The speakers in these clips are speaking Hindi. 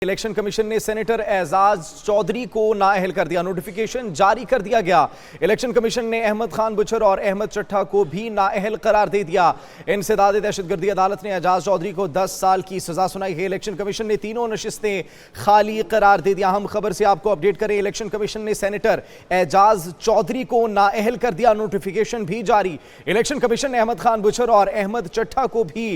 इलेक्शन कमीशन ने सेनेटर एजाज चौधरी को नाअहल कर दिया। नोटिफिकेशन जारी कर दिया गया। इलेक्शन कमीशन ने अहमद खान बुचर और अहमद चट्टा को भी नाअहल करार दे दिया। इंसदाद दहशतगर्दी अदालत ने एजाज चौधरी को 10 साल की सजा सुनाई है। इलेक्शन कमीशन ने तीनों नशिस्तें खाली करार दे दिया। हम खबर से आपको अपडेट करें। इलेक्शन कमीशन ने सेनेटर एजाज चौधरी को नाअहल कर दिया। नोटिफिकेशन भी जारी। इलेक्शन कमीशन ने अहमद खान बुचर और अहमद चट्टा को भी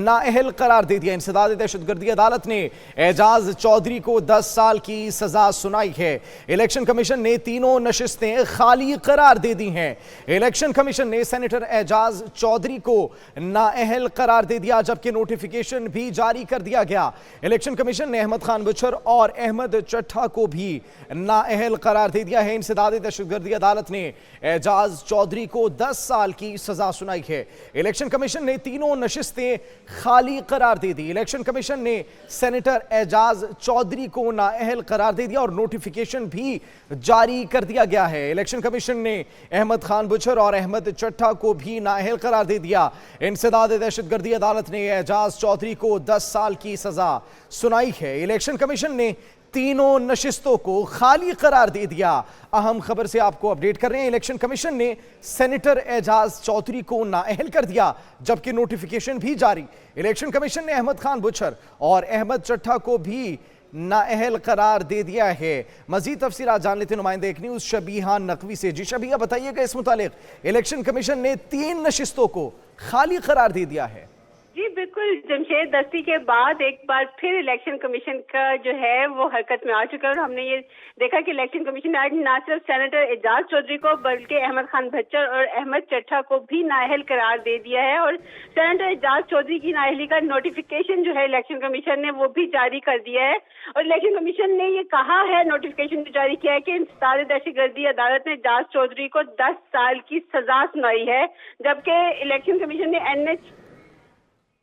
नाअहल करार दे दिया। इंसदाद दहशतगर्दी अदालत ने एजाज चौधरी को 10 साल की सजा सुनाई है। इलेक्शन कमीशन ने तीनों नशिस्तें खाली करार दे दी हैं। इलेक्शन कमीशन ने सेनेटर एजाज चौधरी को नाअहल करार दे दिया, जबकि नोटिफिकेशन भी जारी कर दिया गया। इलेक्शन कमीशन ने अहमद खान बुचर और अहमद चट्टा को भी नाअहल करार दे दिया है। इंसदाद दहशतगर्दी अदालत ने एजाज चौधरी को 10 साल की सजा सुनाई है। इलेक्शन कमीशन ने तीनों नशिस्तें खाली करार दे दी। इलेक्शन कमीशन ने सेनेटर एजाज चौधरी को नाअहल करार दे दिया और नोटिफिकेशन भी जारी कर दिया गया है। इलेक्शन कमीशन ने अहमद खान बुचर और अहमद चट्टा को भी नाअहल करार दे दिया। इंसदाद दहशतगर्दी अदालत ने एजाज चौधरी को 10 साल की सजा सुनाई है। इलेक्शन कमीशन ने तीनों नशिस्तों को खाली करार दे दिया। अहम खबर से आपको अपडेट कर रहे हैं। इलेक्शन कमीशन ने सेनेटर एजाज चौधरी को नाअहल कर दिया, जबकि नोटिफिकेशन भी जारी। इलेक्शन कमीशन ने अहमद खान बुचर और अहमद चट्टा को भी नाअहल करार दे दिया है। मजीद तफसीलात जान लेते नुमाइंदे एक न्यूज शबीहा नकवी से। जी शबीहा, बताइएगा इस मुतालिक। इलेक्शन कमीशन ने 3 नशिस्तों को खाली करार दे दिया है। जी बिल्कुल, जमशेद दस्ती के बाद एक बार फिर इलेक्शन कमीशन का जो है वो हरकत में आ चुका है और हमने ये देखा कि इलेक्शन कमीशन ने आज न सिर्फ सेनेटर एजाज चौधरी को बल्कि अहमद खान भच्चर और अहमद चट्टा को भी नाअहल करार दे दिया है। और सेनेटर एजाज चौधरी की नाअहली का नोटिफिकेशन जो है इलेक्शन कमीशन ने वो भी जारी कर दिया है। और इलेक्शन कमीशन ने ये कहा है, नोटिफिकेशन भी जारी किया है कि इंसदाद दहशतगर्दी अदालत ने एजाज चौधरी को 10 साल की सजा सुनाई है, जबकि इलेक्शन कमीशन ने NH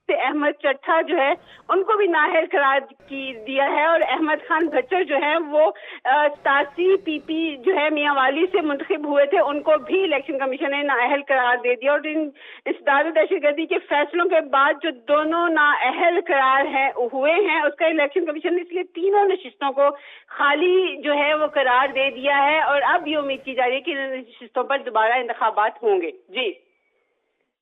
से अहमद चट्टा जो है उनको भी नाअहल करार दिया है। और अहमद खान भच्चर जो है वो 87 PP जो है मियांवाली से मुंतखब हुए थे, उनको भी इलेक्शन कमीशन ने नाअहल करार दे दिया। और इन इंसदाद दहशतगर्दी के फैसलों के बाद जो दोनों नाअहल करार हुए हैं उसका इलेक्शन कमीशन ने इसलिए तीनों नशिस्तों को खाली जो है वो करार दे दिया है। और अब ये उम्मीद की जा रही है कि इन नशिस्तों पर दोबारा इंतखाबात होंगे।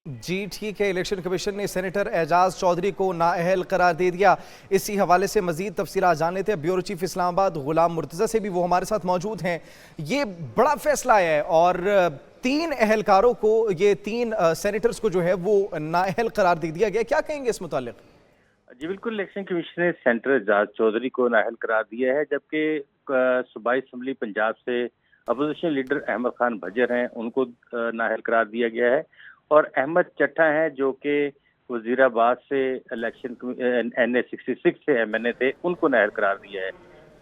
जी ठीक है। इलेक्शन कमीशन ने सेनेटर एजाज चौधरी को नाअहल करार दे दिया। इसी हवाले से मजीद तफसीलात जान लेते हैं। ब्यूरो चीफ इस्लामाबाद गुलाम मुर्तज़ा से भी वो हमारे साथ मौजूद हैं। ये बड़ा फैसला आया है और 3 अहलकारों को, ये 3 सेनेटर्स को जो है वो नाअहल करार दे दिया गया। क्या कहेंगे इस मुतालिक? जी बिल्कुल, इलेक्शन कमीशन ने सेनेटर एजाज चौधरी को नाअहल करार दिया है, जबकि सूबाई असम्बली पंजाब से अपोजिशन लीडर अहमद खान भज्जर हैं, उनको नाअहल करार दिया गया है। और अहमद चट्टा हैं जो कि वजीराबाद से इलेक्शन NA 66 से MNA थे, उनको नाअहल करार दिया है।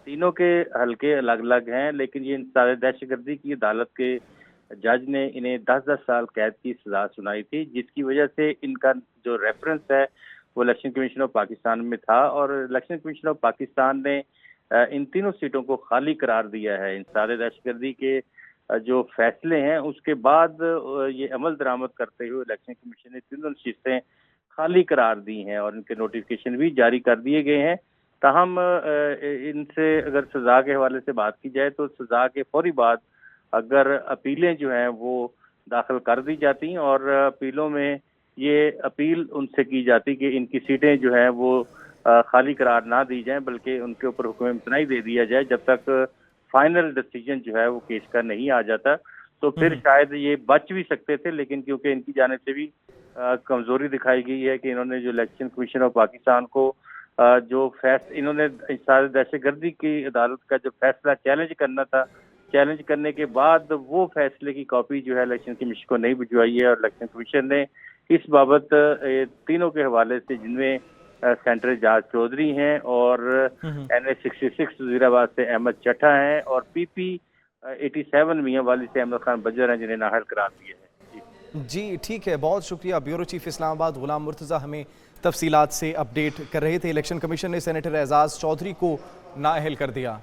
तीनों के हल्के अलग अलग हैं, लेकिन ये इंसदाद दहशतगर्दी की अदालत के जज ने इन्हें 10-10 साल कैद की सजा सुनाई थी, जिसकी वजह से इनका जो रेफरेंस है वो इलेक्शन कमीशन ऑफ पाकिस्तान में था। और इलेक्शन कमीशन ऑफ पाकिस्तान ने इन तीनों सीटों को खाली करार दिया है। इंसदाद दहशतगर्दी के जो फैसले हैं उसके बाद ये अमल दरामद करते हुए इलेक्शन कमीशन ने तीनों नशिस्तें खाली करार दी हैं और इनके नोटिफिकेशन भी जारी कर दिए गए हैं। ताहम इनसे अगर सजा के हवाले से बात की जाए तो सजा के फौरी बाद अगर अपीलें जो हैं वो दाखिल कर दी जाती और अपीलों में ये अपील उनसे की जाती कि इनकी सीटें जो हैं वो खाली करार ना दी जाएं, बल्कि उनके ऊपर हुक्म इम्तनाई दे दिया जाए जब तक फाइनल डिसीजन जो है वो केस का नहीं आ जाता। तो फिर शायद ये बच भी सकते थे, लेकिन क्योंकि इनकी जानिब से भी कमजोरी दिखाई गई है कि इन्होंने जो इलेक्शन कमीशन ऑफ पाकिस्तान को जो इन्होंने दहशतगर्दी की अदालत का जो फैसला चैलेंज करना था, चैलेंज करने के बाद वो फैसले की कॉपी जो है इलेक्शन कमीशन को नहीं भिजवाई है। और इलेक्शन कमीशन ने इस बाबत तीनों के हवाले से, जिनमें सेनेटर एजाज चौधरी हैं और NA 66 वजीराबाद से अहमद चट्टा हैं और PP 87 मियांवाली से अहमद खान भज्जर हैं, जिन्हें नाअहल करार दिया है। जी ठीक है, बहुत शुक्रिया। ब्यूरो चीफ इस्लामाबाद गुलाम मुर्तज़ा हमें तफसीलात से अपडेट कर रहे थे। इलेक्शन कमीशन ने सेनेटर एजाज चौधरी को नाअहल कर दिया।